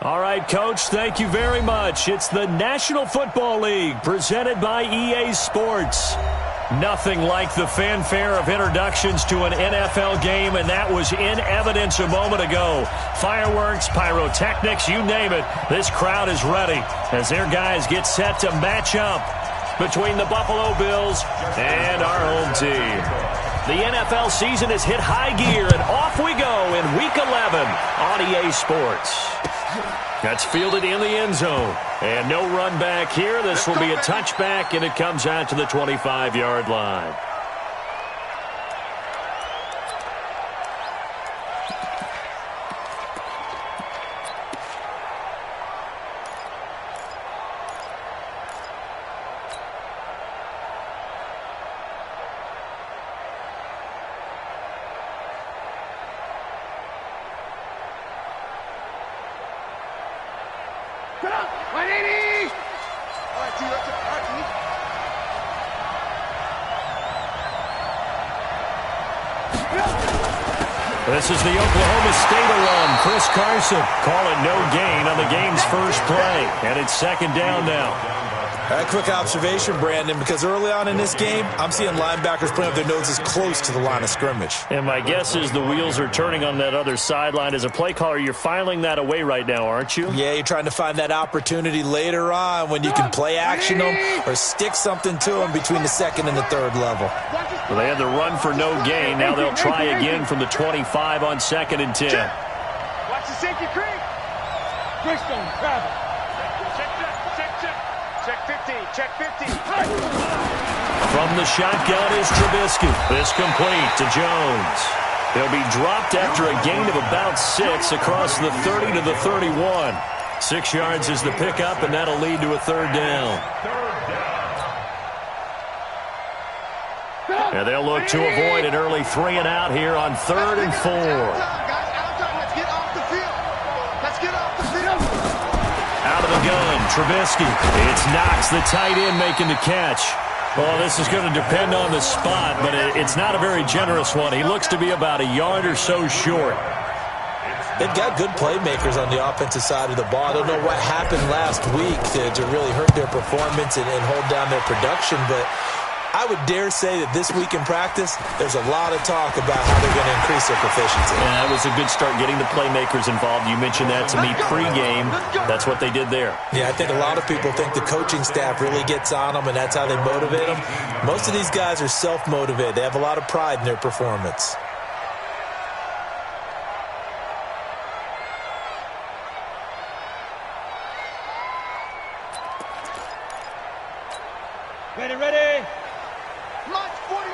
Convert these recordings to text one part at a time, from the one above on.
All right, Coach, thank you very much. It's the National Football League presented by EA Sports. Nothing like the fanfare of introductions to an NFL game, and that was in evidence a moment ago. Fireworks, pyrotechnics, you name it. This crowd is ready as their guys get set to match up between the Buffalo Bills and our home team. The NFL season has hit high gear, and off we go in Week 11 on EA Sports. That's fielded in the end zone. And no run back here. This will be a touchback, and it comes out to the 25-yard line. This is the Oklahoma State alum, Chris Carson, calling no gain on the game's first play. And it's second down now. A quick observation, Brandon, because early on in this game, I'm seeing linebackers putting up their noses close to the line of scrimmage. And my guess is the wheels are turning on that other sideline. As a play caller, you're filing that away right now, aren't you? Yeah, you're trying to find that opportunity later on when you can play action them or stick something to them between the second and the third level. Well, they had the run for no gain. Now they'll try again from the 25 on 2nd and 10. Watch the safety creep. Greystone, grab it. Check 50, check 50. From the shotgun is Trubisky. This complete to Jones. He'll be dropped after a gain of about 6 across the 30 to the 31. 6 yards is the pickup, and that'll lead to a third down. And they'll look to avoid an early 3 and out here on 3rd and 4. Let's get off the field. Let's get off the field. Out of the gun, Trubisky. It's Knox, the tight end, making the catch. Well, this is going to depend on the spot, but it's not a very generous one. He looks to be about a yard or so short. They've got good playmakers on the offensive side of the ball. I don't know what happened last week to really hurt their performance and hold down their production, but I would dare say that this week in practice, there's a lot of talk about how they're going to increase their proficiency. Yeah, that was a good start getting the playmakers involved. You mentioned that to me pregame. That's what they did there. Yeah, I think a lot of people think the coaching staff really gets on them, and that's how they motivate them. Most of these guys are self-motivated. They have a lot of pride in their performance. Ready. March 49.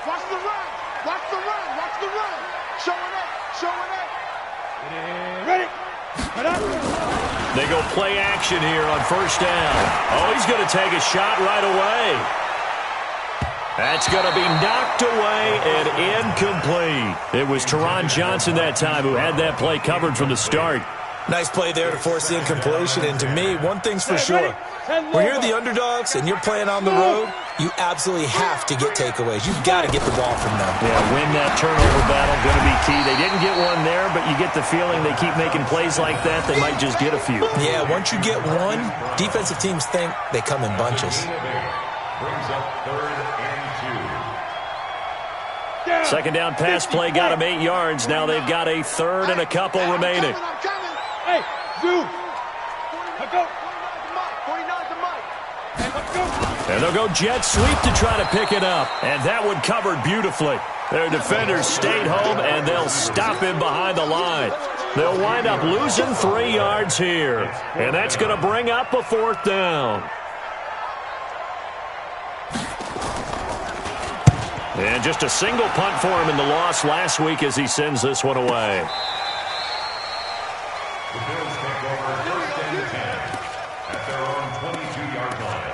Watch the run. Watch the run. Showing it. Ready. They go play action here on first down. Oh, he's going to take a shot right away. That's going to be knocked away and incomplete. It was Teron Johnson that time who had that play covered from the start. Nice play there to force the incompletion. And to me, one thing's for sure. When you're the underdogs and you're playing on the road, you absolutely have to get takeaways. You've got to get the ball from them. Yeah, win that turnover battle, going to be key. They didn't get one there, but you get the feeling they keep making plays like that, they might just get a few. Yeah, once you get one, defensive teams think they come in bunches. Brings up 3rd and 2. Second down pass play got them 8 yards. Now they've got a third and a couple remaining. Hey, Zoo. Let's go. 49's the mic. Let's go. And they'll go jet sweep to try to pick it up. And that one covered beautifully. Their defenders stayed home, and they'll stop him behind the line. They'll wind up losing 3 yards here. And that's going to bring up a 4th down. And just a single punt for him in the loss last week as he sends this one away. The Bills take over 1st and 10 at their own 22-yard line.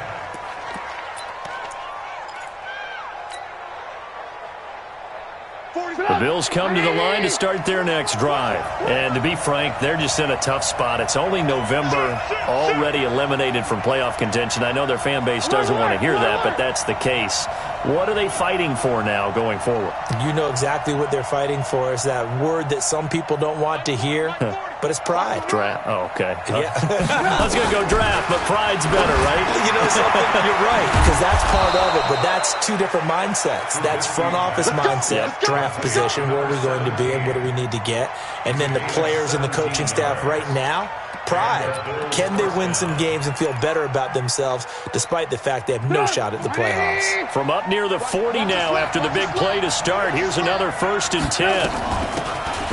The Bills come to the line to start their next drive. And to be frank, they're just in a tough spot. It's only November, already eliminated from playoff contention. I know their fan base doesn't want to hear that, but that's the case. What are they fighting for now going forward? You know exactly what they're fighting for. It's that word that some people don't want to hear, but it's pride. Draft. Oh, okay. Yeah. I was going to go draft, but pride's better, right? You know something? You're right, because that's part of it, but that's two different mindsets. That's front office mindset, draft position, where are we going to be and what do we need to get? And then the players and the coaching staff right now, pride. Can they win some games and feel better about themselves despite the fact they have no shot at the playoffs? From up near the 40 now after the big play to start, here's another 1st and 10.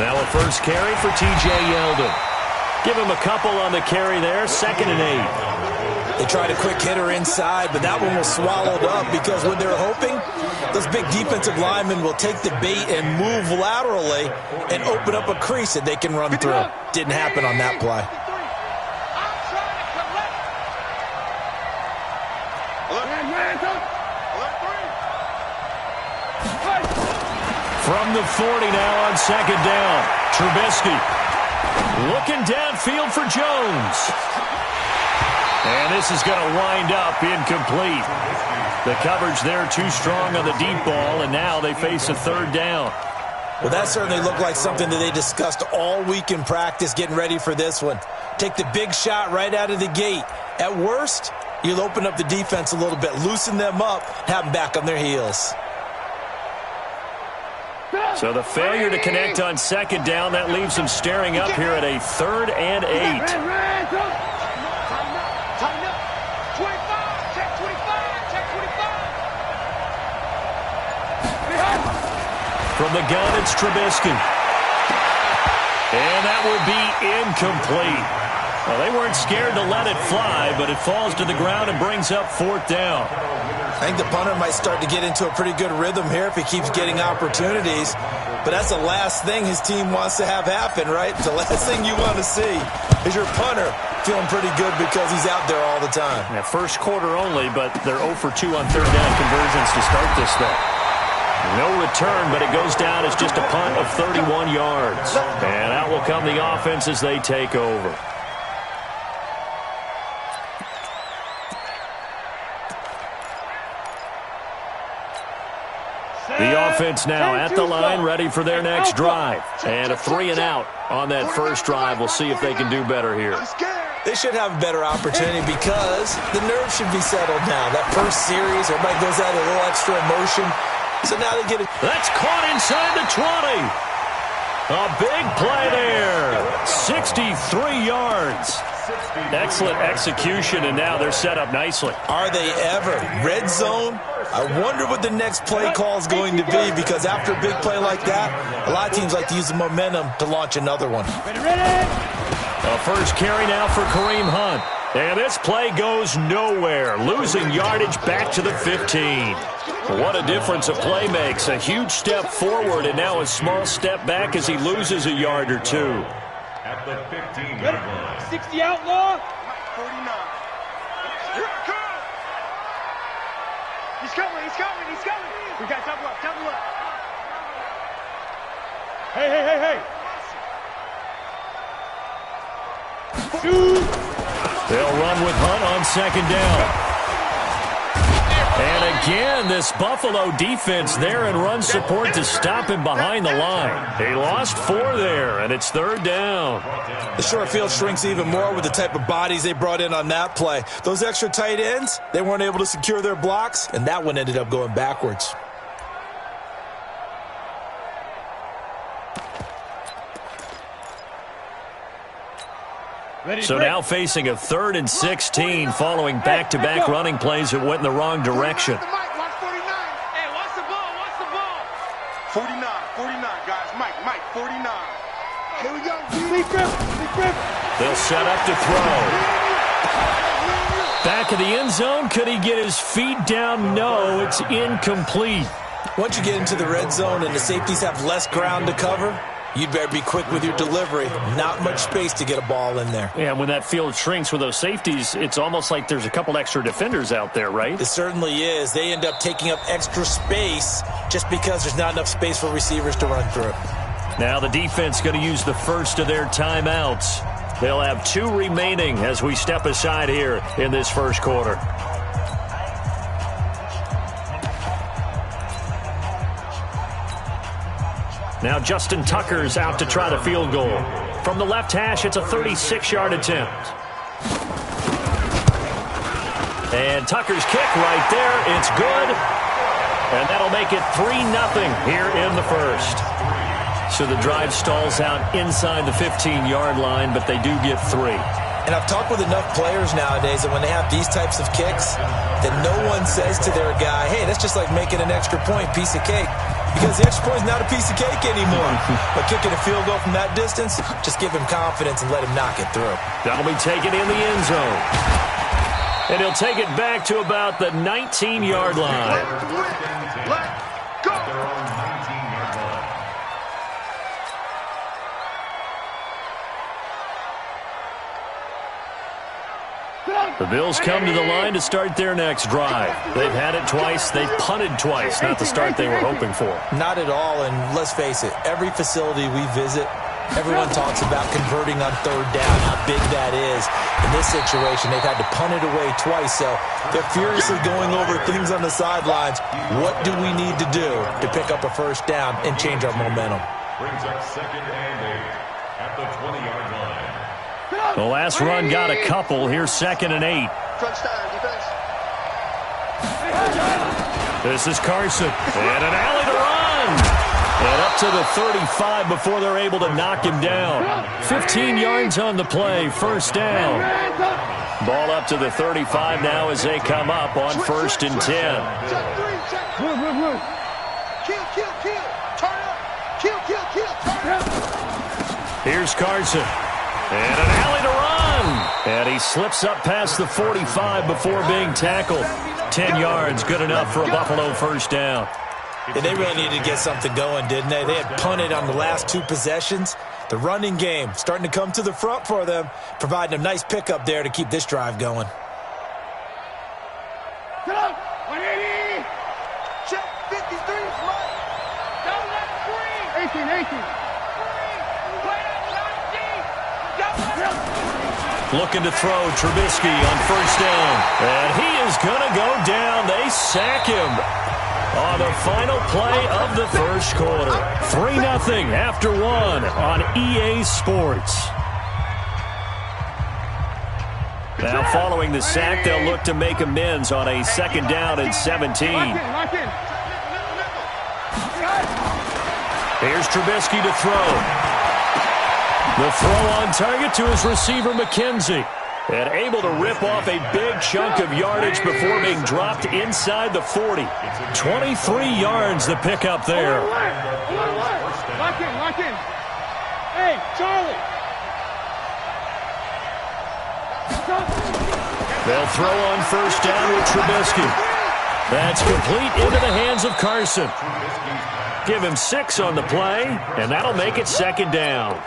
Now a first carry for T.J. Yeldon. Give him a couple on the carry there, 2nd and 8. They tried a quick hitter inside, but that one was swallowed up because when they're hoping, those big defensive linemen will take the bait and move laterally and open up a crease that they can run through. Didn't happen on that play. From the 40 now on 2nd down. Trubisky looking downfield for Jones. And this is going to wind up incomplete. The coverage there too strong on the deep ball, and now they face a 3rd down. Well, that certainly looked like something that they discussed all week in practice getting ready for this one. Take the big shot right out of the gate. At worst, you'll open up the defense a little bit, loosen them up, have them back on their heels. So the failure to connect on 2nd down, that leaves them staring up here at a 3rd and 8. From the gun, it's Trubisky. And that would be incomplete. Well, they weren't scared to let it fly, but it falls to the ground and brings up 4th down. I think the punter might start to get into a pretty good rhythm here if he keeps getting opportunities. But that's the last thing his team wants to have happen, right? The last thing you want to see is your punter feeling pretty good because he's out there all the time. Now, first quarter only, but they're 0 for 2 on 3rd down conversions to start this thing. No return, but it goes down as just a punt of 31 yards. And out will come the offense as they take over. The offense now at the line, ready for their next drive. And a 3 and out on that first drive. We'll see if they can do better here. They should have a better opportunity because the nerves should be settled now. That first series, everybody goes out a little extra emotion. So now they get it. That's caught inside the 20. A big play there. 63 yards. Excellent execution, and now they're set up nicely. Are they ever? Red zone? I wonder what the next play call is going to be because after a big play like that, a lot of teams like to use the momentum to launch another one. A first carry now for Kareem Hunt. And this play goes nowhere, losing yardage back to the 15. What a difference a play makes. A huge step forward and now a small step back as he loses a yard or two. At the 15-yard line. 60 outlaw. 49. Here it comes. He's coming, he's coming, he's coming. We got double up, double up. Hey, hey, hey, hey. Shoot. They'll run with Hunt on 2nd down. And again, this Buffalo defense there in run support to stop him behind the line. They lost 4 there, and it's 3rd down. The short field shrinks even more with the type of bodies they brought in on that play. Those extra tight ends, they weren't able to secure their blocks, and that one ended up going backwards. So now facing a 3rd and 16 following back-to-back running plays that went in the wrong direction. Watch 49. Hey, watch the ball, watch the ball. 49, 49, guys. Mike, 49. Here we go. Lee Griffin. They'll set up to throw. Back of the end zone. Could he get his feet down? No, it's incomplete. Once you get into the red zone and the safeties have less ground to cover, you'd better be quick with your delivery. Not much space to get a ball in there. Yeah, when that field shrinks with those safeties, it's almost like there's a couple extra defenders out there, right? It certainly is. They end up taking up extra space just because there's not enough space for receivers to run through. Now the defense going to use the first of their timeouts. They'll have 2 remaining as we step aside here in this first quarter. Now Justin Tucker's out to try the field goal. From the left hash, it's a 36-yard attempt. And Tucker's kick right there. It's good. And that'll make it 3-0 here in the first. So the drive stalls out inside the 15-yard line, but they do get 3. And I've talked with enough players nowadays that when they have these types of kicks, that no one says to their guy, hey, that's just like making an extra point, piece of cake. Because the extra point is not a piece of cake anymore. But kicking a field goal from that distance, just give him confidence and let him knock it through. That'll be taken in the end zone. And he'll take it back to about the 19-yard line. Let's go. The Bills come to the line to start their next drive. They've had it twice. They've punted twice. Not the start they were hoping for. Not at all, and let's face it, every facility we visit, everyone talks about converting on third down, how big that is. In this situation, they've had to punt it away twice, so they're furiously going over things on the sidelines. What do we need to do to pick up a first down and change our momentum? Brings up 2nd and 8 at the 20-yard line. The last run got a couple. Here's 2nd and 8. This is Carson. And an alley to run. And up to the 35 before they're able to knock him down. 15 yards on the play. First down. Ball up to the 35 now as they come up on 1st and 10. Here's Carson. And an alley to run. And he slips up past the 45 before being tackled. 10 yards, good enough for a Buffalo first down. And they really needed to get something going, didn't they? They had punted on the last 2 possessions. The running game starting to come to the front for them, providing a nice pickup there to keep this drive going. Get up! 180! Check 53, right! Don't let 3! 18. Looking to throw, Trubisky on first down. And he is going to go down. They sack him on the final play of the first quarter. 3-0 after 1 on EA Sports. Now following the sack, they'll look to make amends on a 2nd down and 17. Here's Trubisky to throw. The throw on target to his receiver, McKenzie. And able to rip off a big chunk of yardage before being dropped inside the 40. 23 yards the pickup there. Lock in. Hey, Charlie. They'll throw on first down with Trubisky. That's complete into the hands of Carson. Give him 6 on the play, and that'll make it 2nd down.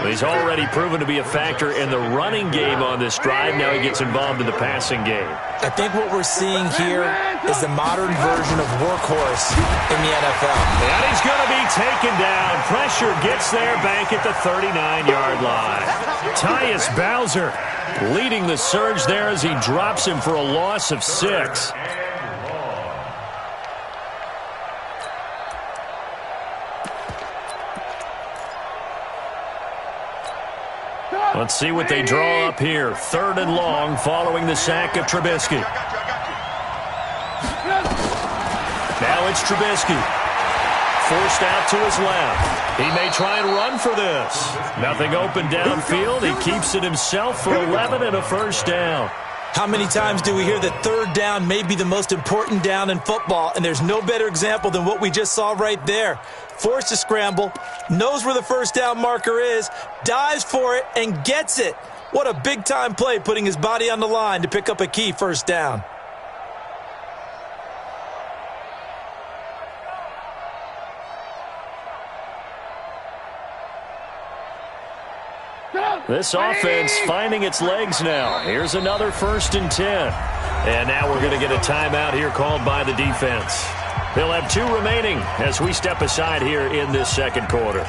He's already proven to be a factor in the running game on this drive. Now he gets involved in the passing game. I think what we're seeing here is the modern version of workhorse in the NFL. And he's going to be taken down. Pressure gets there back at the 39-yard line. Tyus Bowser leading the surge there as he drops him for a loss of 6. Let's see what they draw up here. 3rd and long following the sack of Trubisky. Now it's Trubisky. Forced out to his left. He may try and run for this. Nothing open downfield. He keeps it himself for 11 and a first down. How many times do we hear that third down may be the most important down in football, and there's no better example than what we just saw right there. Forced to scramble, knows where the first down marker is, dives for it, and gets it. What a big-time play, putting his body on the line to pick up a key first down. This offense finding its legs now. Here's another 1st and 10. And now we're going to get a timeout here called by the defense. They'll have 2 remaining as we step aside here in this 2nd quarter.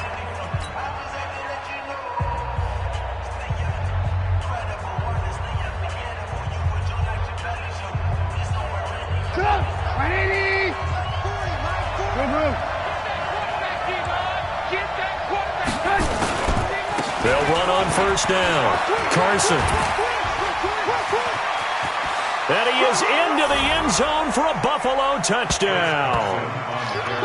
They'll run on first down. Carson. And he is into the end zone for a Buffalo touchdown.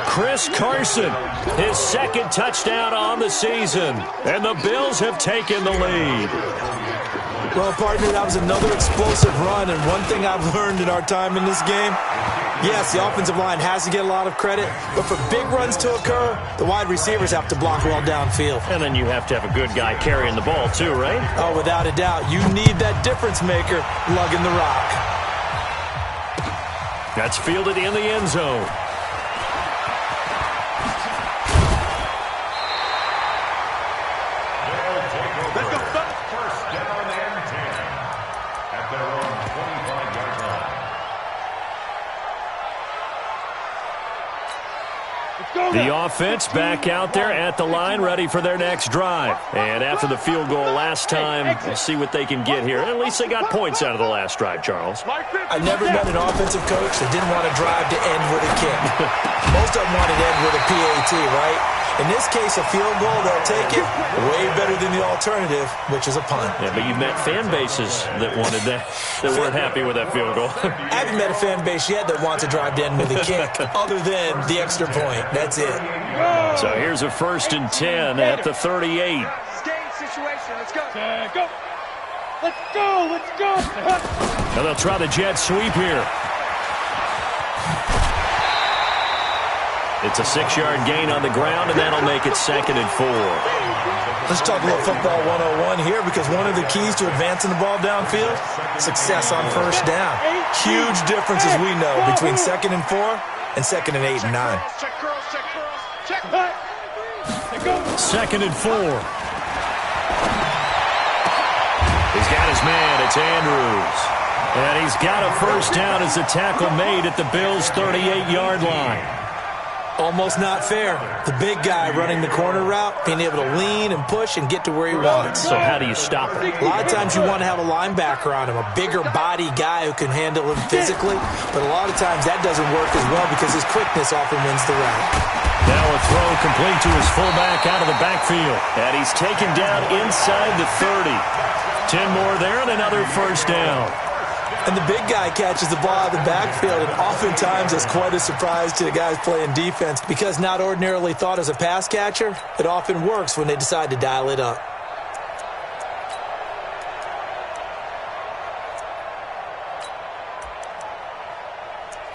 Chris Carson, his second touchdown on the season. And the Bills have taken the lead. Well, partner, that was another explosive run. And one thing I've learned in our time in this game, yes, the offensive line has to get a lot of credit, but for big runs to occur, the wide receivers have to block well downfield. And then you have to have a good guy carrying the ball too, right? Oh, without a doubt. You need that difference maker lugging the rock. That's fielded in the end zone. Let's go, son. First down and 10 at their own 25-yard line. The offense back out there at the line, ready for their next drive. And after the field goal last time, we'll see what they can get here. At least they got points out of the last drive, Charles. I never met an offensive coach that didn't want to drive to end with a kick. Most of them wanted to end with a PAT, right? In this case, a field goal, they'll take it way better than the alternative, which is a punt. Yeah, but you've met fan bases that wanted that weren't happy with that field goal. I haven't met a fan base yet that wants to drive to end with a kick, other than the extra point. That's it. So here's a 1st and 10 at the 38. Game situation. Let's go. Go. Let's go. Let's go. Now they'll try the jet sweep here. It's a 6-yard gain on the ground, and that'll make it 2nd and 4. Let's talk a little football 101 here, because one of the keys to advancing the ball downfield, success on first down. Huge differences we know between 2nd and 4 and 2nd and 8 and 9. Check girls. Check girls. Check. Let's go. 2nd and 4. He's got his man. It's Andrews. And he's got a first down as the tackle made at the Bills' 38-yard line. Almost not fair. The big guy running the corner route, being able to lean and push and get to where he wants. So how do you stop it? A lot of times you want to have a linebacker on him, a bigger body guy who can handle him physically, but a lot of times that doesn't work as well because his quickness often wins the route. Now a throw complete to his fullback out of the backfield. And he's taken down inside the 30. 10 more there and another first down. And the big guy catches the ball out of the backfield, and oftentimes it's quite a surprise to the guys playing defense because not ordinarily thought as a pass catcher, it often works when they decide to dial it up.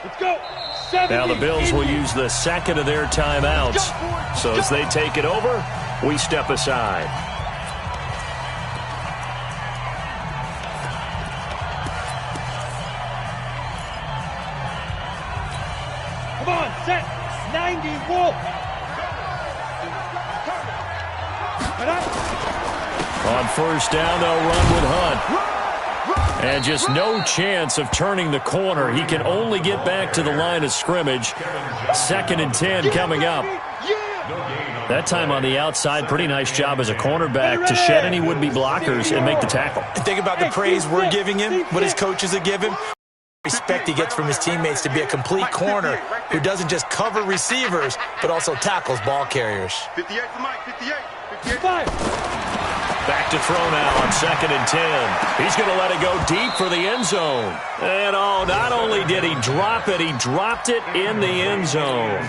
Let's go. Now the Bills will use the second of their timeouts. So as they take it over, we step aside. Come on, set. 90, Wolf. On first down, they'll run with Hunt. And just no chance of turning the corner. He can only get back to the line of scrimmage. 2nd and 10 coming up. That time on the outside, pretty nice job as a cornerback to shed any would-be blockers and make the tackle. And think about the praise we're giving him, what his coaches have given him. Respect he gets from his teammates to be a complete corner who doesn't just cover receivers, but also tackles ball carriers. 58 to Mike, 58. 55. Back to throw now on 2nd and 10. He's going to let it go deep for the end zone. And oh, not only did he drop it, he dropped it in the end zone.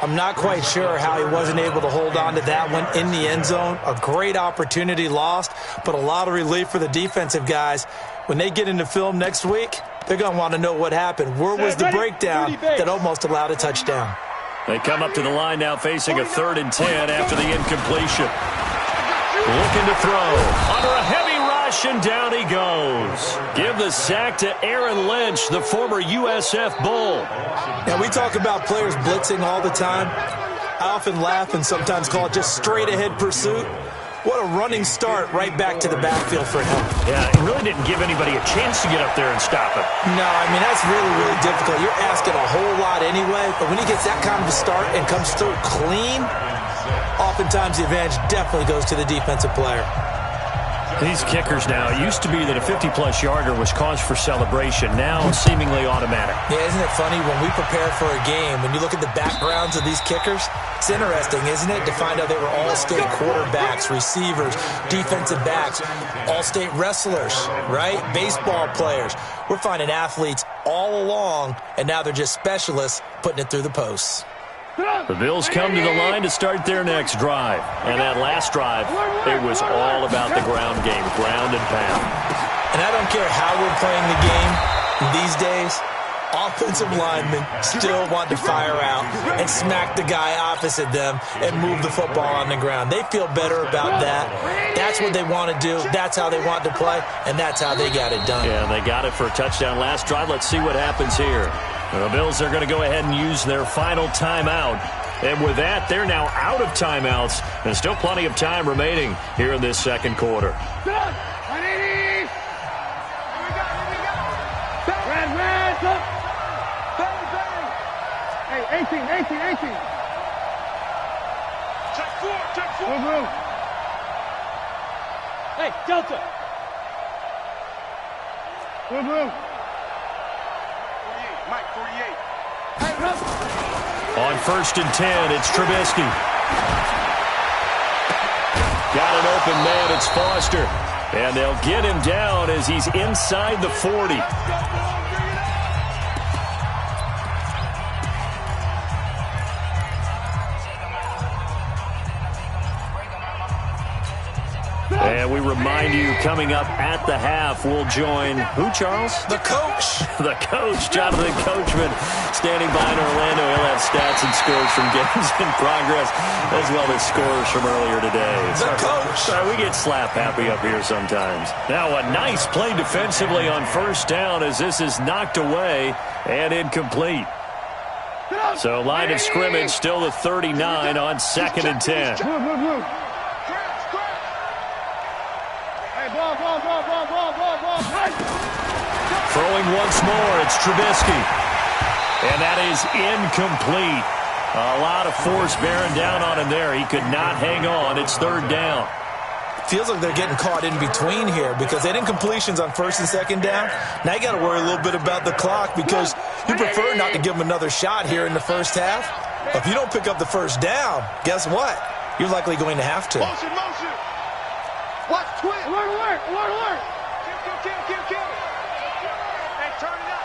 I'm not quite sure how he wasn't able to hold on to that one in the end zone. A great opportunity lost, but a lot of relief for the defensive guys. When they get into film next week, they're going to want to know what happened. Where was the breakdown that almost allowed a touchdown? They come up to the line now facing a 3rd and 10 after the incompletion. Looking to throw. Under a heavy rush, and down he goes. Give the sack to Aaron Lynch, the former USF Bull. Now, we talk about players blitzing all the time. I often laugh and sometimes call it just straight-ahead pursuit. What a running start right back to the backfield for him. Yeah, it really didn't give anybody a chance to get up there and stop it. No, I mean, that's really, really difficult. You're asking a whole lot anyway, but when he gets that kind of a start and comes through clean, oftentimes the advantage definitely goes to the defensive player. These kickers now, it used to be that a 50-plus yarder was cause for celebration. Now, seemingly automatic. Yeah, isn't it funny when we prepare for a game, when you look at the backgrounds of these kickers, it's interesting, isn't it, to find out they were all-state quarterbacks, receivers, defensive backs, all-state wrestlers, right? Baseball players. We're finding athletes all along, and now they're just specialists putting it through the posts. The Bills come to the line to start their next drive. And that last drive, it was all about the ground game, ground and pound. And I don't care how we're playing the game these days, offensive linemen still want to fire out and smack the guy opposite them and move the football on the ground. They feel better about that. That's what they want to do. That's how they want to play, and that's how they got it done. Yeah, and they got it for a touchdown last drive. Let's see what happens here. The Bills are going to go ahead and use their final timeout. And with that, they're now out of timeouts. And still plenty of time remaining here in this second quarter. Hey, 18. Check four. Hey, Delta. Mike, 48. On 1st and 10, it's Trubisky. Got an open man, it's Foster. And they'll get him down as he's inside the 40. And we remind you, coming up at the half, we'll join who, Charles? The coach. The coach, Jonathan Coachman, standing by in Orlando. He'll have stats and scores from games in progress, as well as scores from earlier today. The coach. We get slap happy up here sometimes. Now a nice play defensively on 1st down as this is knocked away and incomplete. So line of scrimmage still the 39 on 2nd and 10. Throwing once more, it's Trubisky. And that is incomplete. A lot of force bearing down on him there. He could not hang on. It's 3rd down. Feels like they're getting caught in between here because they didn't incompletions on 1st and 2nd down. Now you got to worry a little bit about the clock because you prefer not to give them another shot here in the first half. But if you don't pick up the 1st down, guess what? You're likely going to have to. Motion. Watch twin. Alert. Kill. Hey, turn it up.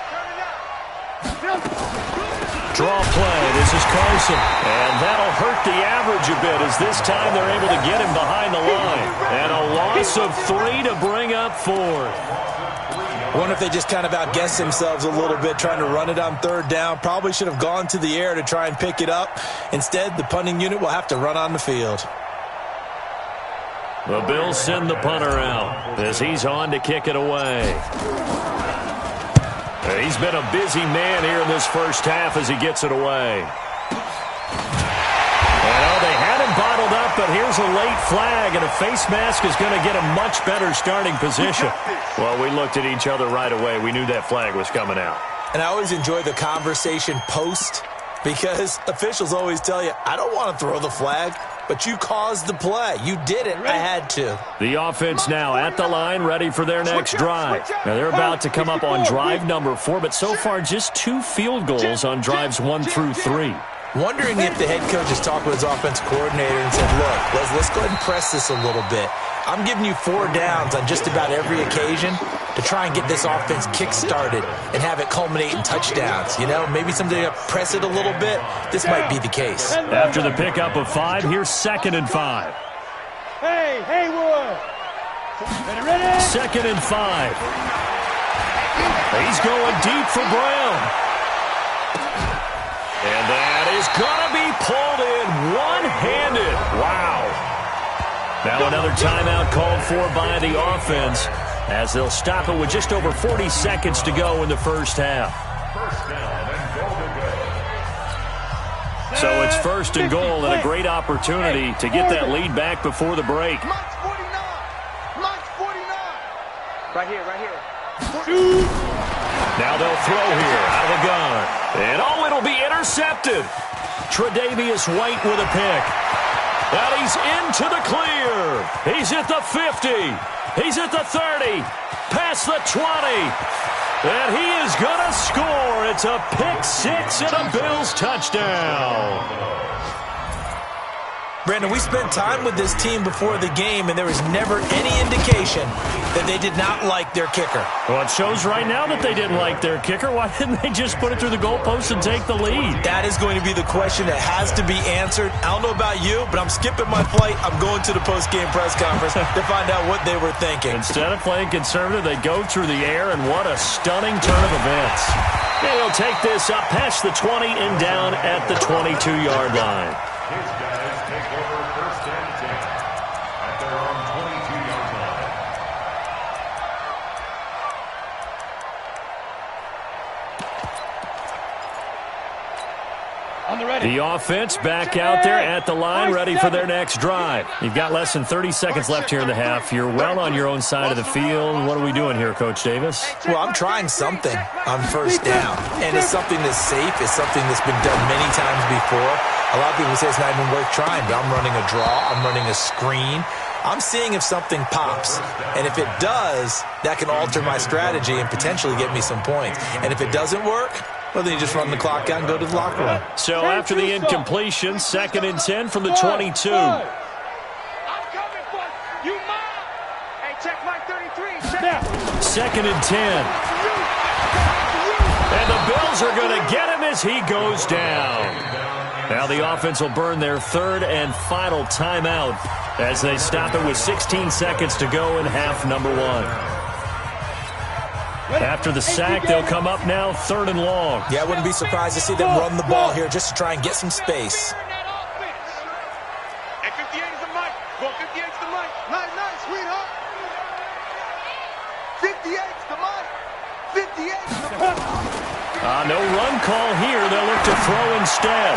Draw play. This is Carson. And that'll hurt the average a bit as this time they're able to get him behind the line. And a loss of 3 to bring up 4. I wonder if they just kind of outguessed themselves a little bit trying to run it on 3rd down. Probably should have gone to the air to try and pick it up. Instead, the punting unit will have to run on the field. The Bills send the punter out as he's on to kick it away. He's been a busy man here in this first half as he gets it away. Well, they had him bottled up, but here's a late flag, and a face mask is going to get a much better starting position. Well, we looked at each other right away. We knew that flag was coming out. And I always enjoy the conversation post because officials always tell you, I don't want to throw the flag, but you caused the play. You did it. I had to. The offense now at the line, ready for their next drive. Now, they're about to come up on drive number 4, but so far just 2 field goals on drives 1 through 3. Wondering if the head coach has talked with his offense coordinator and said, look, let's go ahead and press this a little bit. I'm giving you 4 downs on just about every occasion to try and get this offense kick-started and have it culminate in touchdowns. You know, maybe someday to press it a little bit. This might be the case. After the pickup of 5, here's 2nd and 5. Hey, Haywood. Ready? 2nd and 5. He's going deep for Brown. And that is going to be pulled in one-handed. Wow. Now another timeout called for by the offense as they'll stop it with just over 40 seconds to go in the first half. So it's 1st and goal and a great opportunity to get that lead back before the break. Mike's 49. Right here. Now they'll throw here out of the gun. And it'll be intercepted. Tre'Davious White with a pick. And he's into the clear. He's at the 50. He's at the 30. Past the 20. And he is going to score. It's a pick six and a Bills touchdown. Brandon, we spent time with this team before the game, and there was never any indication that they did not like their kicker. Well, it shows right now that they didn't like their kicker. Why didn't they just put it through the goalpost and take the lead? That is going to be the question that has to be answered. I don't know about you, but I'm skipping my flight. I'm going to the post-game press conference to find out what they were thinking. Instead of playing conservative, they go through the air, and what a stunning turn of events. And he'll take this up past the 20 and down at the 22-yard line. His guys take over first and 10 at their own 22-yard line. The offense back out there at the line, ready for their next drive. You've got less than 30 seconds left here in the half. You're well on your own side of the field. What are we doing here, Coach Davis? Well, I'm trying something on first down, and it's something that's safe. It's something that's been done many times before. A lot of people say it's not even worth trying, but I'm running a draw. I'm running a screen. I'm seeing if something pops, and if it does, that can alter my strategy and potentially get me some points. And if it doesn't work, well, then you just run the clock out and go to the locker room. So after the incompletion, 2nd and 10 from the 22. I'm coming for you, Mom. Hey, check my 33. Check. 2nd and 10. And the Bills are going to get him as he goes down. Now the offense will burn their 3rd and final timeout as they stop it with 16 seconds to go in half number 1. After the sack, they'll come up now 3rd and long. Yeah, I wouldn't be surprised to see them run the ball here just to try and get some space. Hey, 58 is the mic. Go 58 is the mic. Nice, sweetheart. 58 is the mic. 58 is the mic. No run call here. They'll look to throw instead.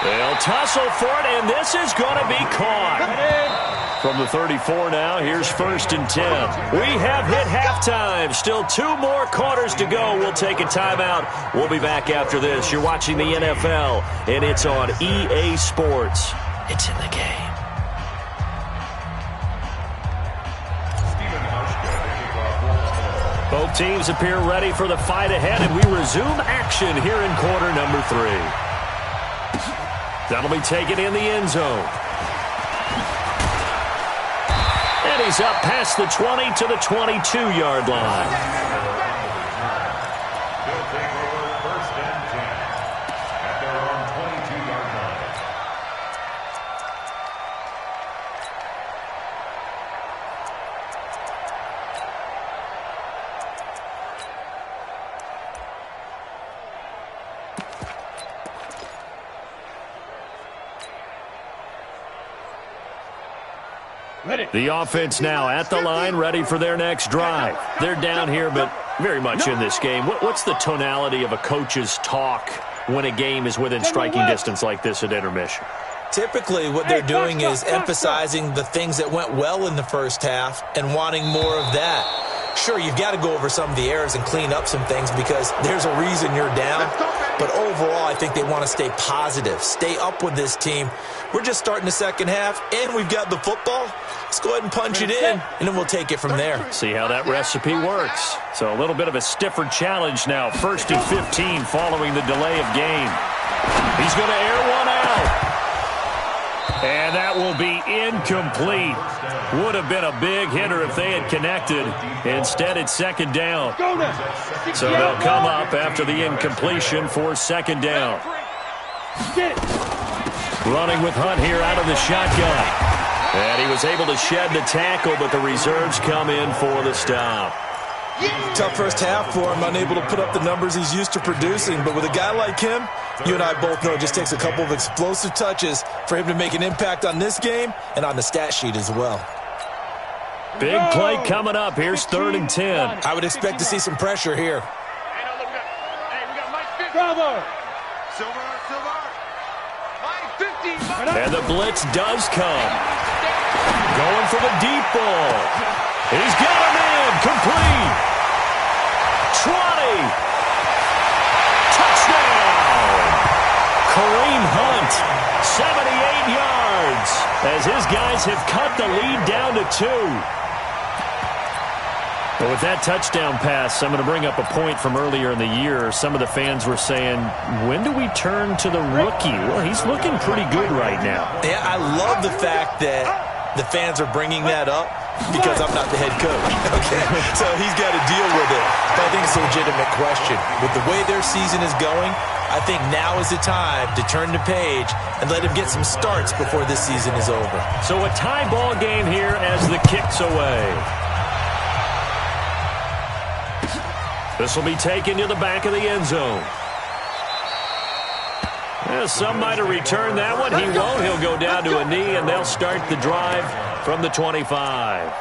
They'll tussle for it, and this is going to be caught. From the 34 now, here's 1st and 10. We have hit halftime. Still 2 more quarters to go. We'll take a timeout. We'll be back after this. You're watching the NFL, and it's on EA Sports. It's in the game. Both teams appear ready for the fight ahead, and we resume action here in quarter number 3. That'll be taken in the end zone. And he's up past the 20 to the 22-yard line. They'll take over first and 10 at their own 22-yard line. The offense now at the line, ready for their next drive. They're down here, but very much in this game. What's the tonality of a coach's talk when a game is within striking distance like this at intermission? Typically, what they're doing is emphasizing the things that went well in the first half and wanting more of that. Sure, you've got to go over some of the errors and clean up some things because there's a reason you're down. But overall, I think they want to stay positive, stay up with this team. We're just starting the second half, and we've got the football. Let's go ahead and punch it in, and then we'll take it from there. See how that recipe works. So a little bit of a stiffer challenge now. 1st and 15 following the delay of game. He's going to air one out. And that will be incomplete. Would have been a big hitter if they had connected. Instead, it's 2nd down. So they'll come up after the incompletion for 2nd down. Running with Hunt here out of the shotgun. And he was able to shed the tackle, but the reserves come in for the stop. Tough first half for him, unable to put up the numbers he's used to producing. But with a guy like him, you and I both know it just takes a couple of explosive touches for him to make an impact on this game and on the stat sheet as well. Big play coming up. Here's 3rd and 10. I would expect to see some pressure here. Silver. Mike 50. And the blitz does come. Going for the deep ball. He's got him in. Complete. 20. Touchdown. Kareem Hunt. 78 yards. yards as his guys have cut the lead down to 2. But with that touchdown pass, I'm going to bring up a point from earlier in the year. Some of the fans were saying, when do we turn to the rookie? Well, he's looking pretty good right now. Yeah, I love the fact that the fans are bringing that up because I'm not the head coach. Okay, so he's got to deal with it. But I think it's a legitimate question. With the way their season is going, I think now is the time to turn the page and let him get some starts before this season is over. So a tie ball game here as the kick's away. This will be taken to the back of the end zone. Yeah, some might have returned that one. He won't. He'll go down to a knee, and they'll start the drive from the 25.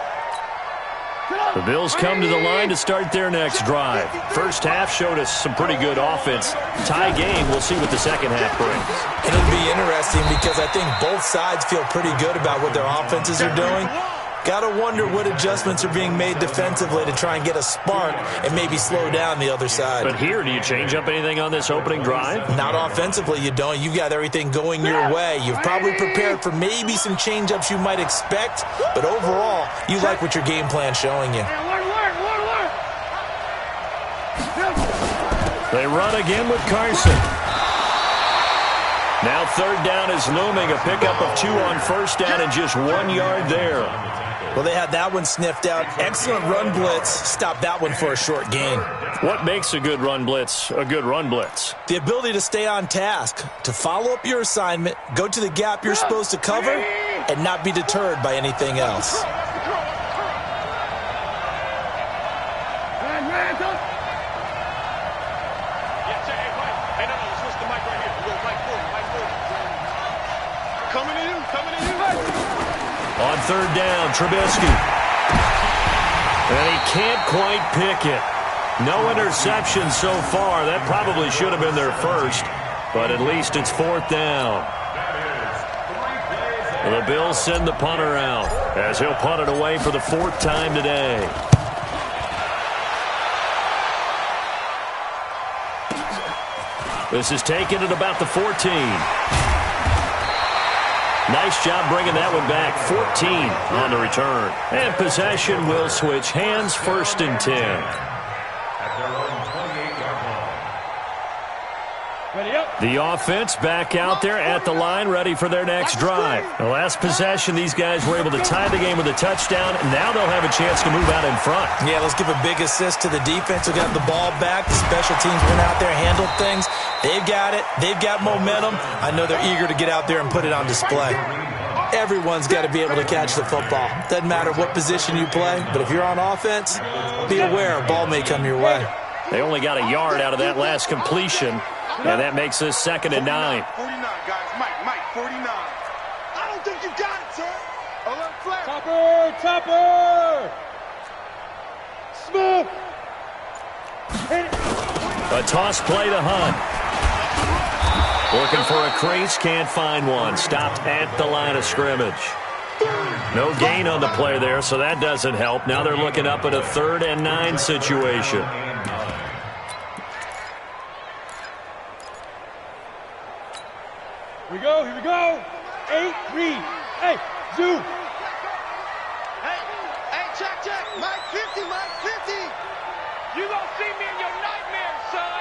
The Bills come to the line to start their next drive. First half showed us some pretty good offense. Tie game, we'll see what the second half brings. It'll be interesting because I think both sides feel pretty good about what their offenses are doing. Got to wonder what adjustments are being made defensively to try and get a spark and maybe slow down the other side. But here, do you change up anything on this opening drive? Not offensively, you don't. You've got everything going your way. You've probably prepared for maybe some change-ups you might expect, but overall, you like what your game plan's showing you. They run again with Carson. Now third down is looming. A pickup of 2 on first down and just 1 yard there. Well, they had that one sniffed out. Excellent run blitz. Stop that one for a short gain. What makes a good run blitz a good run blitz? The ability to stay on task, to follow up your assignment, go to the gap you're supposed to cover, and not be deterred by anything else. On third down, Trubisky. And he can't quite pick it. No interception so far. That probably should have been their first, but at least it's fourth down. The Bills send the punter out as he'll punt it away for the 4th time today. This is taken at about the 14. Nice job bringing that one back. 14 on the return. And possession will switch hands, 1st and 10. The offense back out there at the line, ready for their next drive. The last possession, these guys were able to tie the game with a touchdown, and now they'll have a chance to move out in front. Yeah, let's give a big assist to the defense who got the ball back. The special teams went out there, handled things. They've got it. They've got momentum. I know they're eager to get out there and put it on display. Everyone's got to be able to catch the football. Doesn't matter what position you play, but if you're on offense, be aware a ball may come your way. They only got a yard out of that last completion, and that makes this 2nd and 9. 49, guys. Mike, 49. I don't think you got it, sir. Topper! Smith! A toss play to Hunt. Looking for a crease, can't find one. Stopped at the line of scrimmage. No gain on the play there, so that doesn't help. Now they're looking up at a 3rd and 9 situation. Here we go. 8, read. Hey, Zoo. Hey, check. Mike 50. You gonna see me in your nightmares, son.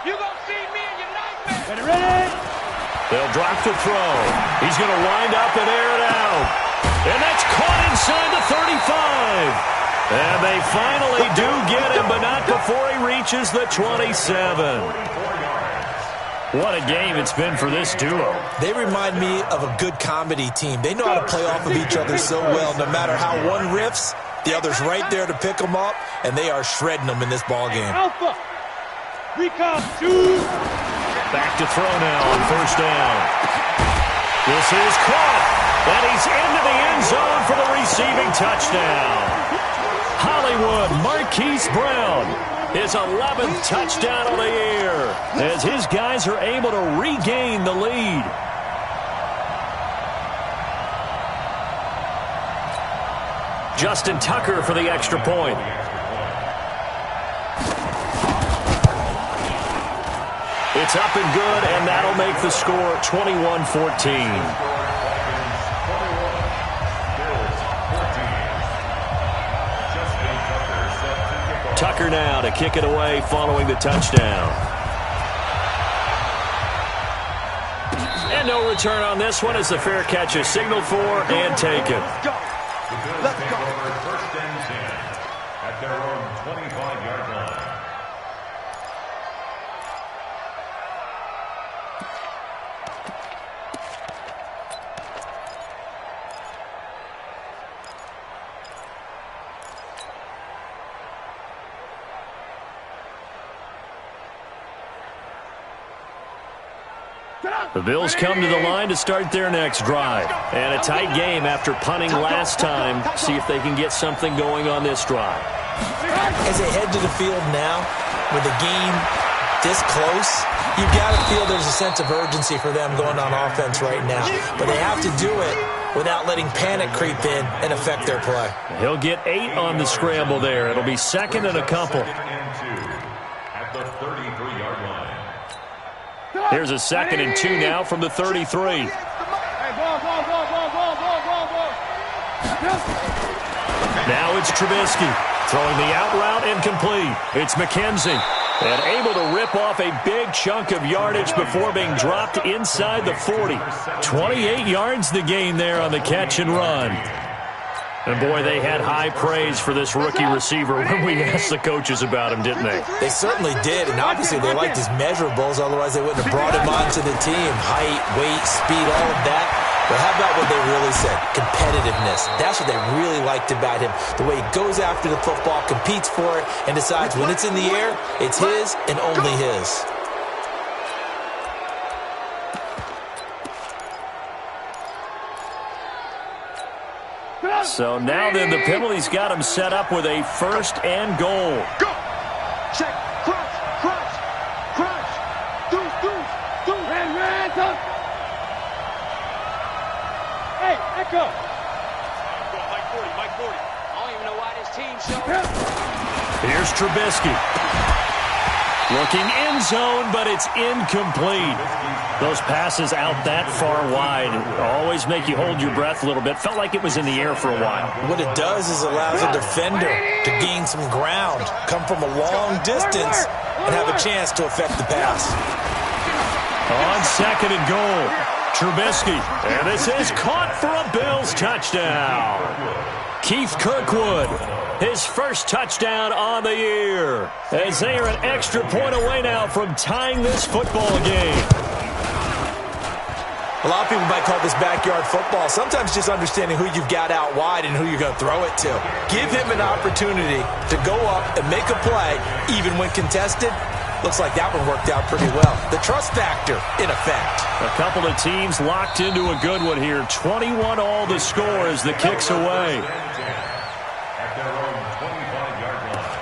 You gonna see me in your nightmares. Ready? They'll drop to throw. He's going to wind up and air it out. And that's caught inside the 35. And they finally do get him, but not before he reaches the 27. What a game it's been for this duo. They remind me of a good comedy team. They know how to play off of each other so well. No matter how one riffs, the other's right there to pick them up, and they are shredding them in this ball game. Alpha. Recon 2. Back to throw now on 1st down. This is caught, and he's into the end zone for the receiving touchdown. Hollywood Marquise Brown, his 11th touchdown of the year, as his guys are able to regain the lead. Justin Tucker for the extra point. It's up and good, and that'll make the score 21-14. Tucker now to kick it away following the touchdown. And no return on this one as the fair catch is signaled for and taken. Let's go. First and 10 at their own 25-yard line. The Bills come to the line to start their next drive. And a tight game after punting last time. See if they can get something going on this drive. As they head to the field now, with the game this close, you've got to feel there's a sense of urgency for them going on offense right now. But they have to do it without letting panic creep in and affect their play. He'll get 8 on the scramble there. It'll be second and a couple. Second and 2 at the 33-yard line. Here's a second and 2 now from the 33. Hey, ball. Now it's Trubisky throwing the out route incomplete. It's McKenzie. And able to rip off a big chunk of yardage before being dropped inside the 40. 28 yards the gain there on the catch and run. And, boy, they had high praise for this rookie receiver when we asked the coaches about him, didn't they? They certainly did, and obviously they liked his measurables, otherwise they wouldn't have brought him onto the team. Height, weight, speed, all of that. But how about what they really said? Competitiveness. That's what they really liked about him. The way he goes after the football, competes for it, and decides when it's in the air, it's his and only his. So now then the penalty's got him set up with a first and goal. Go. Check. Crunch. Do. Hands up. Hey, Echo. Mike 40. I don't even know why this team showed. Here's Trubisky. Looking end zone, but it's incomplete. Those passes out that far wide always make you hold your breath a little bit. Felt like it was in the air for a while. What it does is allows a defender to gain some ground, come from a long distance, and have a chance to affect the pass. On second and goal, Trubisky. And this is caught for a Bills touchdown. Keith Kirkwood, his first touchdown on the year. As they are an extra point away now from tying this football game. A lot of people might call this backyard football. Sometimes just understanding who you've got out wide and who you're going to throw it to. Give him an opportunity to go up and make a play, even when contested. Looks like that one worked out pretty well. The trust factor in effect. A couple of teams locked into a good one here. 21 all the score as the kick's away. At their own 25-yard line.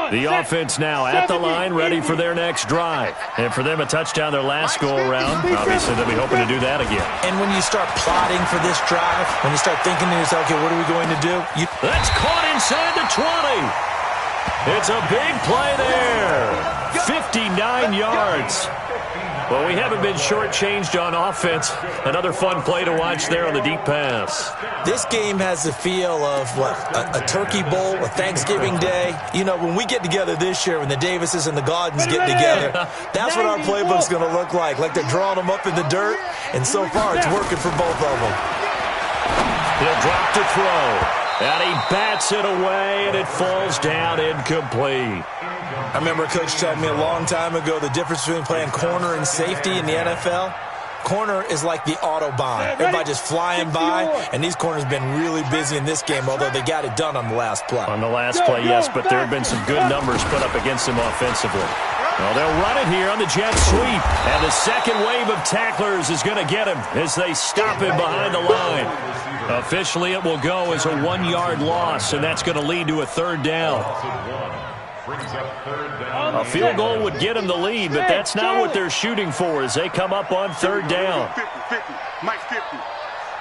The offense now at the line, ready for their next drive. And for them, a touchdown their last go-around. Obviously, they'll be hoping to do that again. And when you start plotting for this drive, when you start thinking to yourself, okay, what are we going to do? That's caught inside the 20. It's a big play there. 59 yards. Well, we haven't been shortchanged on offense. Another fun play to watch there on the deep pass. This game has the feel of, what, a turkey bowl, a Thanksgiving day. You know, when we get together this year, when the Davises and the Gaudens get together, that's what our playbook's going to look like. Like they're drawing them up in the dirt, and so far it's working for both of them. He'll drop to throw. And he bats it away, and it falls down incomplete. I remember a coach telling me a long time ago the difference between playing corner and safety in the NFL. Corner is like the Autobahn. Everybody just flying by, and these corners have been really busy in this game, although they got it done on the last play. On the last play, yes, but there have been some good numbers put up against them offensively. Well, they'll run it here on the jet sweep, and the second wave of tacklers is going to get him as they stop him behind the line. Officially, it will go as a 1-yard loss, and that's going to lead to a third down. A field goal would get them the lead, but that's not what they're shooting for as they come up on third down. 50. Mike 50.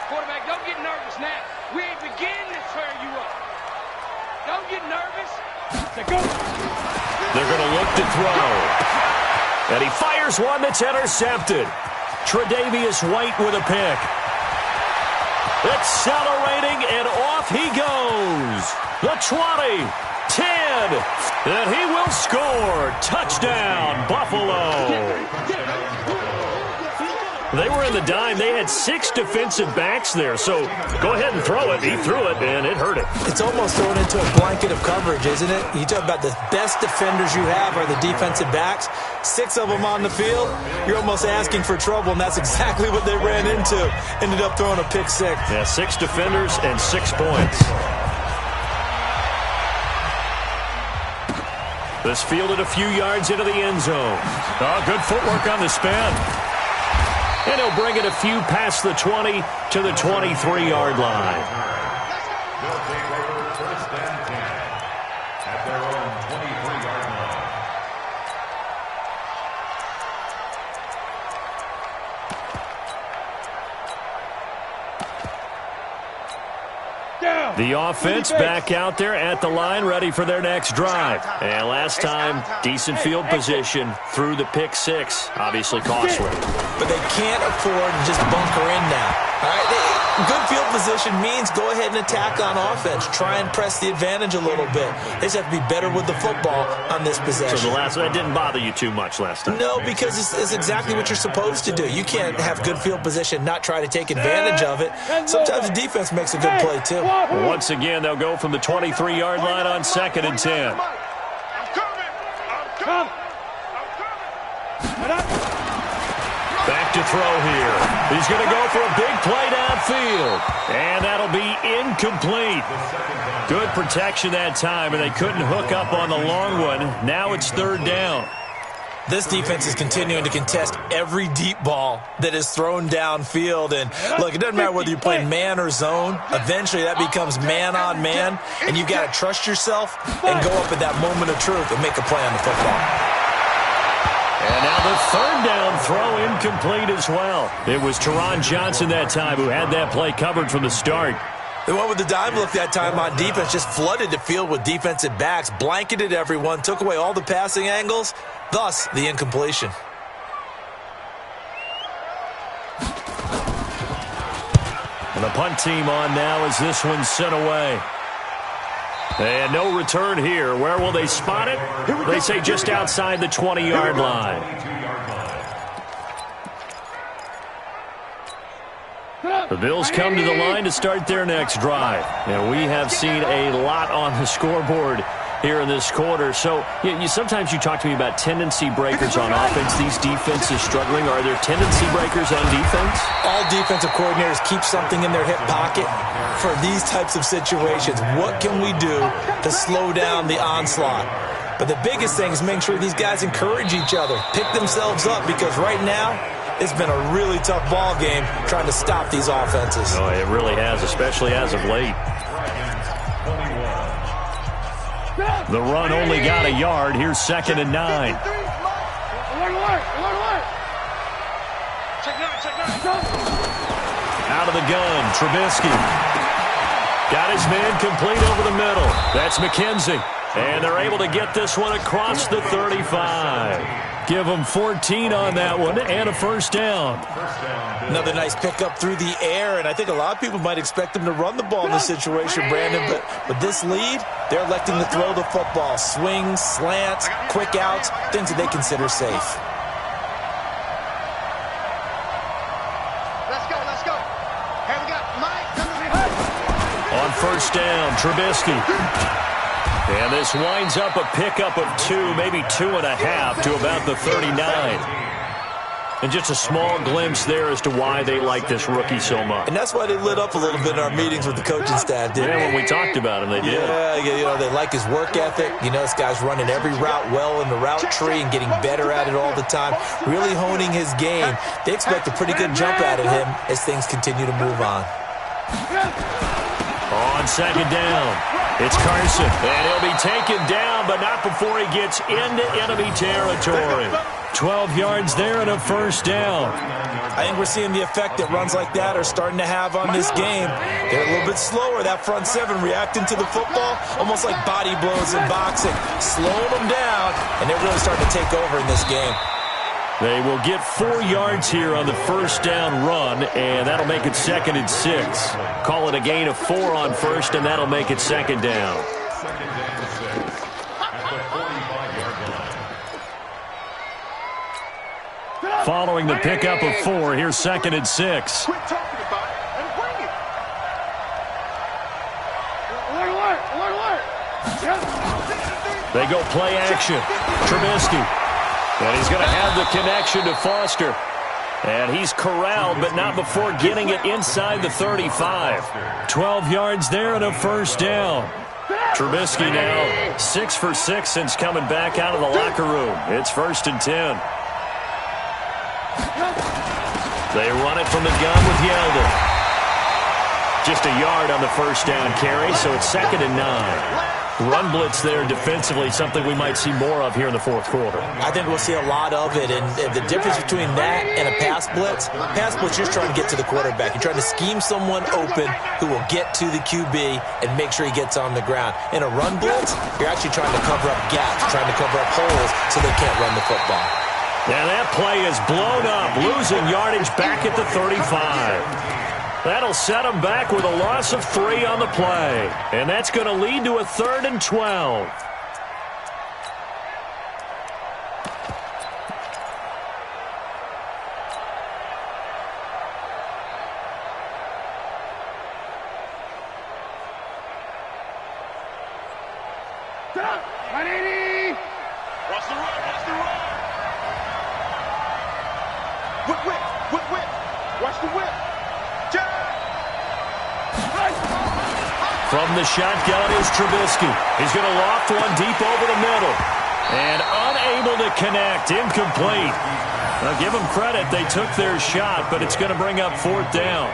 Quarterback, don't get nervous now. We ain't beginning to tear you up. Don't get nervous. They're going to look to throw. And he fires one that's intercepted. Tre'Davious White with a pick. Accelerating, and off he goes. The 20, 10, and he will score. Touchdown, Buffalo. They were in the dime. They had 6 defensive backs there, so go ahead and throw it. He threw it, and it hurt it. It's almost thrown into a blanket of coverage, isn't it? You talk about the best defenders you have are the defensive backs. 6 of them on the field. You're almost asking for trouble, and that's exactly what they ran into. Ended up throwing a pick 6. Yeah, 6 defenders and 6 points. This fielded a few yards into the end zone. Oh, good footwork on the spin. And he'll bring it a few past the 20 to the 23-yard line. They'll take over first and 10 at their own 23-yard line. The offense back out there at the line, ready for their next drive. And last time, decent field position through the pick 6. Obviously costly. But they can't afford to just bunker in now. All right, good field position means go ahead and attack on offense. Try and press the advantage a little bit. They just have to be better with the football on this possession. So that didn't bother you too much last time? No, because it's exactly what you're supposed to do. You can't have good field position, not try to take advantage of it. Sometimes the defense makes a good play, too. Once again, they'll go from the 23-yard line on 2nd and 10. I'm coming. Back to throw here. He's going to go for a big play downfield. And that'll be incomplete. Good protection that time, and they couldn't hook up on the long one. Now it's 3rd down. This defense is continuing to contest every deep ball that is thrown downfield. And, look, it doesn't matter whether you're playing man or zone. Eventually, that becomes man-on-man, and you've got to trust yourself and go up at that moment of truth and make a play on the football. And now the 3rd down throw incomplete as well. It was Teron Johnson that time who had that play covered from the start. They went with the dime look that time on defense, just flooded the field with defensive backs, blanketed everyone, took away all the passing angles, thus the incompletion. And the punt team on now as this one's sent away. And no return here. Where will they spot it? They say just outside the 20-yard line. The Bills come to the line to start their next drive. And we have seen a lot on the scoreboard here in this quarter. So sometimes you talk to me about tendency breakers on offense. These defenses struggling. Are there tendency breakers on defense? All defensive coordinators keep something in their hip pocket for these types of situations. What can we do to slow down the onslaught? But the biggest thing is making sure these guys encourage each other, pick themselves up, because right now it's been a really tough ball game trying to stop these offenses. Oh, it really has, especially as of late. The run only got a yard. Here's 2nd and 9. Alert, alert, alert, alert. Check 9. Out of the gun, Trubisky. Got his man complete over the middle. That's McKenzie. And they're able to get this one across the 35. Give them 14 on that one and a 1st down. Another nice pickup through the air, and I think a lot of people might expect them to run the ball in this situation, Brandon, but with this lead, they're electing to throw the football. Swings, slants, quick outs, things that they consider safe. Let's go. Here we go. Mike. On 1st down, Trubisky. And this winds up a pickup of 2, maybe 2.5 to about the 39. And just a small glimpse there as to why they like this rookie so much. And that's why they lit up a little bit in our meetings with the coaching staff, didn't they? When we talked about him, they did. Yeah, they like his work ethic. This guy's running every route well in the route tree and getting better at it all the time, really honing his game. They expect a pretty good jump out of him as things continue to move on. On 2nd down. It's Carson, and he'll be taken down, but not before he gets into enemy territory. 12 yards there and a 1st down. I think we're seeing the effect that runs like that are starting to have on this game. They're a little bit slower, that front 7 reacting to the football, almost like body blows in boxing, slowing them down, and they're really starting to take over in this game. They will get 4 yards here on the first down run, and that'll make it 2nd and 6. Call it a gain of 4 on first, and that'll make it 2nd down. Second down 6 at the 45-yard line. Following the pickup of 4, here's 2nd and 6. Quit talking about it and bring it. Alert, alert, alert, alert. They go play action. Trubisky. And he's going to have the connection to Foster. And he's corralled, but not before getting it inside the 35. 12 yards there and a first down. Trubisky now 6 for 6 since coming back out of the locker room. It's 1st and 10. They run it from the gun with Yeldon. Just a yard on the first down carry, so it's 2nd and 9. Run blitz there defensively, something we might see more of here in the fourth quarter. I think we'll see a lot of it, and the difference between that and a pass blitz, you're just trying to get to the quarterback. You're trying to scheme someone open who will get to the QB and make sure he gets on the ground. In a run blitz, you're actually trying to cover up gaps, trying to cover up holes so they can't run the football. And that play is blown up, losing yardage back at the 35. That'll set them back with a loss of 3 on the play. And that's going to lead to a 3rd and 12. Stop! 180! Watch the run, watch the run. Whip, whip, whip, whip. Watch the whip. From the shotgun is Trubisky. He's going to loft one deep over the middle. And unable to connect. Incomplete. Now give them credit. They took their shot, but it's going to bring up 4th down.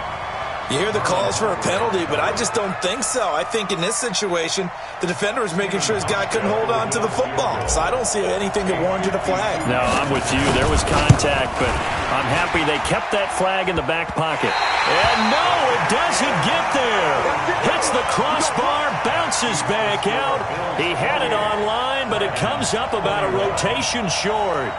You hear the calls for a penalty, but I just don't think so. I think in this situation, the defender was making sure his guy couldn't hold on to the football. So I don't see anything that warranted a flag. No, I'm with you. There was contact, but I'm happy they kept that flag in the back pocket. And no, it doesn't get there. Hits the crossbar, bounces back out. He had it online, but it comes up about a rotation short.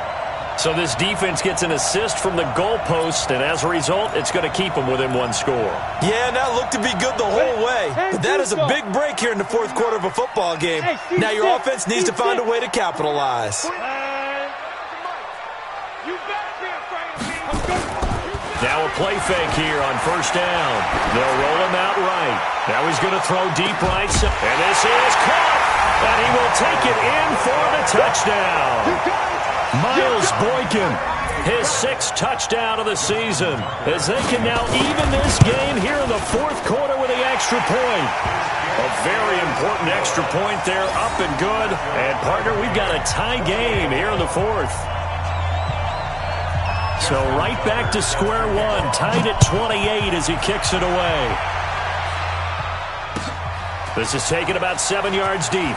So this defense gets an assist from the goalpost, and as a result, it's going to keep them within 1 score. Yeah, and that looked to be good the whole way. But that is a big break here in the fourth quarter of a football game. Now your offense needs to find a way to capitalize. You better be afraid of me. Now a play fake here on first down. They'll roll him out right. Now he's going to throw deep right. And this is caught. And he will take it in for the touchdown. Miles Boykin, his 6th touchdown of the season, as they can now even this game here in the fourth quarter with the extra point. A very important extra point there, up and good. And, partner, we've got a tie game here in the fourth. So right back to square one, tied at 28 as he kicks it away. This is taken about 7 yards deep.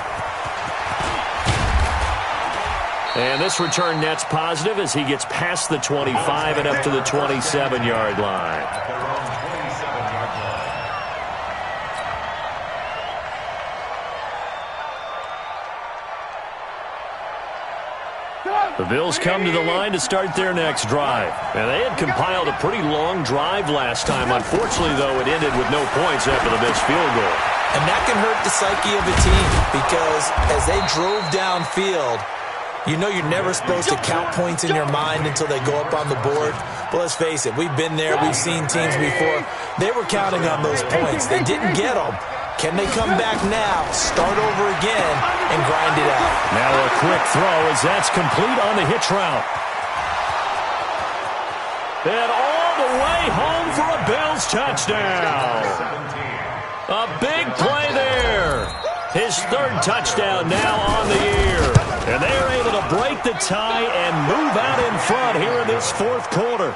And this return net's positive as he gets past the 25 and up to the 27-yard line. The Bills come to the line to start their next drive. And they had compiled a pretty long drive last time. Unfortunately, though, it ended with no points after the missed field goal. And that can hurt the psyche of a team because as they drove downfield, you know you're never supposed to count points in your mind until they go up on the board. But let's face it, we've been there. We've seen teams before. They were counting on those points. They didn't get them. Can they come back now, start over again, and grind it out? Now a quick throw as that's complete on the hitch route. And all the way home for a Bills touchdown. A big play there. His 3rd touchdown now on the year. And they're able to break the tie and move out in front here in this fourth quarter.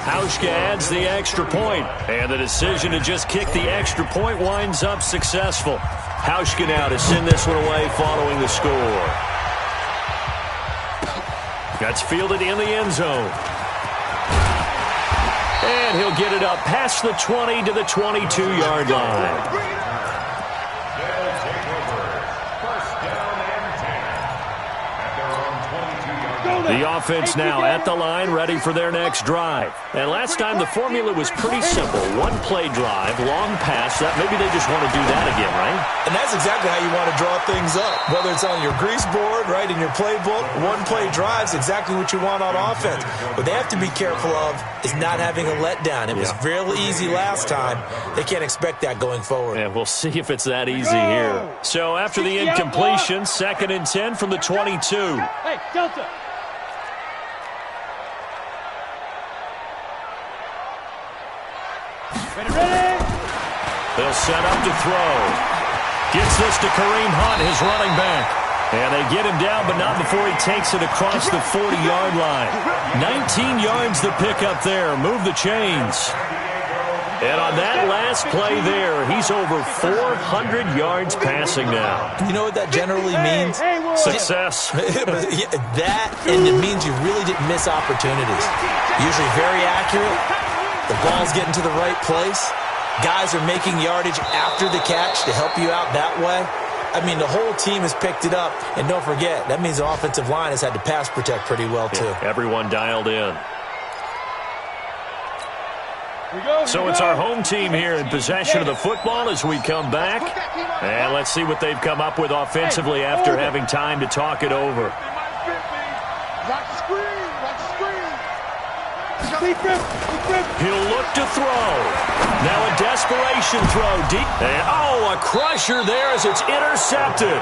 Hauschka adds the extra point, and the decision to just kick the extra point winds up successful. Hauschka now to send this one away following the score. That's fielded in the end zone. And he'll get it up past the 20 to the 22-yard line. The offense now at the line, ready for their next drive. And last time the formula was pretty simple. One-play drive, long pass. That maybe they just want to do that again, right? And that's exactly how you want to draw things up. Whether it's on your grease board, right, in your playbook, one-play drive's exactly what you want on offense. What they have to be careful of is not having a letdown. It was real easy last time. They can't expect that going forward. And we'll see if it's that easy here. So after the incompletion, 2nd and 10 from the 22. Hey, Delta. Ready? They'll set up to throw. Gets this to Kareem Hunt, his running back. And they get him down, but not before he takes it across the 40-yard line. 19 yards to pick up there. Move the chains. And on that last play there, he's over 400 yards passing now. You know what that generally means? Success. That, and it means you really didn't miss opportunities. Usually very accurate. The ball's getting to the right place. Guys are making yardage after the catch to help you out that way. I mean, the whole team has picked it up. And don't forget, that means the offensive line has had to pass protect pretty well, too. Yeah, everyone dialed in. So it's our home team here in possession of the football as we come back. And let's see what they've come up with offensively after having time to talk it over. He'll look to throw. Now a desperation throw deep. And a crusher there as it's intercepted.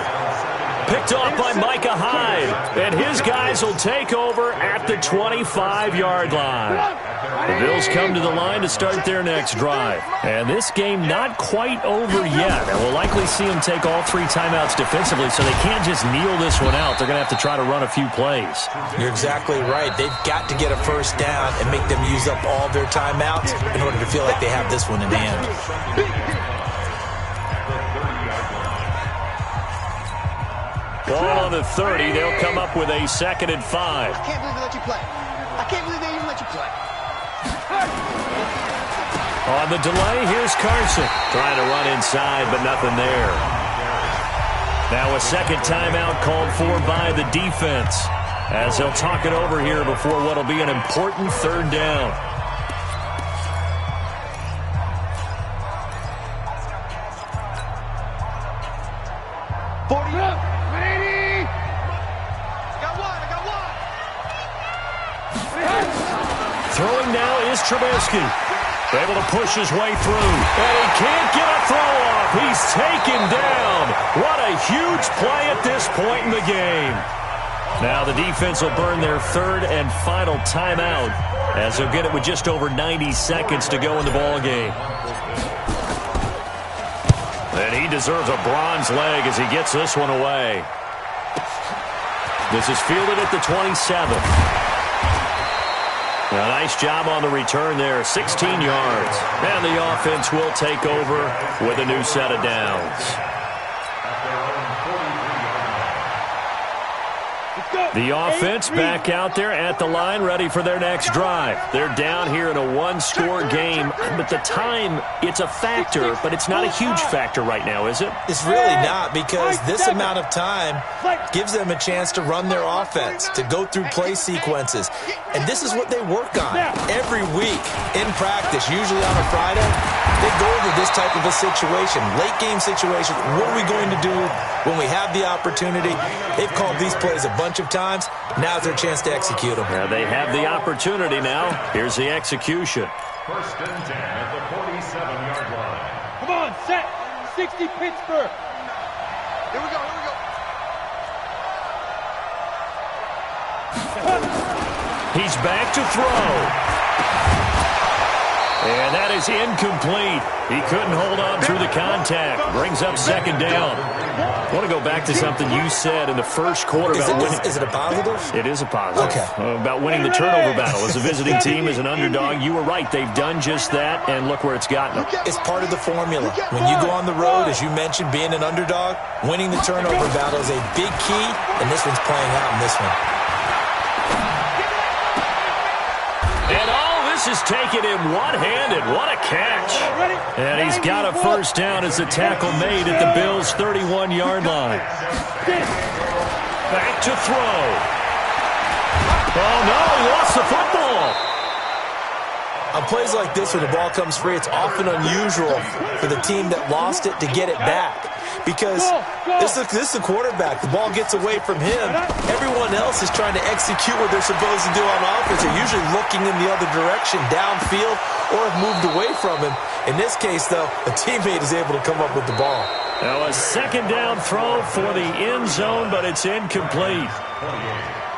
Picked off by Micah Hyde. And his guys will take over at the 25-yard line. The Bills come to the line to start their next drive. And this game not quite over yet. And we'll likely see them take all 3 timeouts defensively, so they can't just kneel this one out. They're going to have to try to run a few plays. You're exactly right. They've got to get a first down and make them use up all their timeouts in order to feel like they have this one in hand. Ball on the 30. They'll come up with a 2nd and 5. I can't believe they let you play. I can't believe they even let you play. On the delay, here's Carson. Trying to run inside, but nothing there. Now a 2nd timeout called for by the defense, as they'll talk it over here before what'll be an important 3rd down. Throwing now is Trubisky. Able to push his way through. And he can't get a throw off. He's taken down. What a huge play at this point in the game. Now the defense will burn their 3rd and final timeout, as they'll get it with just over 90 seconds to go in the ball game. And he deserves a bronze leg as he gets this one away. This is fielded at the 27. A nice job on the return there, 16 yards. And the offense will take over with a new set of downs. The offense back out there at the line, ready for their next drive. They're down here in a 1-score game, but the time, it's a factor, but it's not a huge factor right now, is it? It's really not, because this amount of time gives them a chance to run their offense, to go through play sequences. And this is what they work on every week in practice, usually on a Friday. They go over this type of a situation, late-game situation. What are we going to do when we have the opportunity? They've called these plays a bunch of times. Now's their chance to execute them. Yeah, they have the opportunity now. Here's the execution. 1st and 10 at the 47-yard line. Come on, set. 60 Pittsburgh. Here we go, here we go. He's back to throw. And that is incomplete. He couldn't hold on through the contact. Brings up 2nd down. I want to go back to something you said in the first quarter about winning. Is it a positive? It is a positive. Okay. About winning the turnover battle. As a visiting team, as an underdog, you were right. They've done just that, and look where it's gotten them. It's part of the formula. When you go on the road, as you mentioned, being an underdog, winning the turnover battle is a big key, and this one's playing out in this one. And all this is taken in one-handed. What a catch. And he's got a first down as the tackle made at the Bills' 31-yard line. Back to throw. Oh, no, he lost the football. On plays like this, when the ball comes free, it's often unusual for the team that lost it to get it back. Because this is the quarterback. The ball gets away from him. Everyone else is trying to execute what they're supposed to do on offense. They're usually looking in the other direction, downfield, or have moved away from him. In this case, though, a teammate is able to come up with the ball. Now a second down throw for the end zone, but it's incomplete.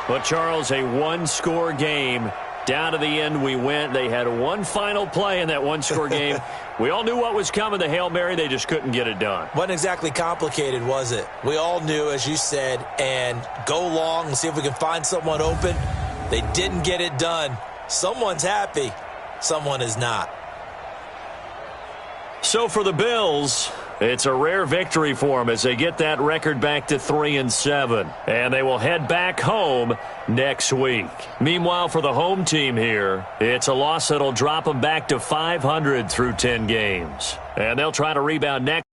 But, Charles, a one-score game. Down to the end we went. They had one final play in that one-score game. We all knew what was coming, the Hail Mary. They just couldn't get it done. Wasn't exactly complicated, was it? We all knew, as you said, and go long and see if we can find someone open. They didn't get it done. Someone's happy. Someone is not. So for the Bills, it's a rare victory for them as they get that record back to 3-7. And they will head back home next week. Meanwhile, for the home team here, it's a loss that'll drop them back to 500 through 10 games. And they'll try to rebound next.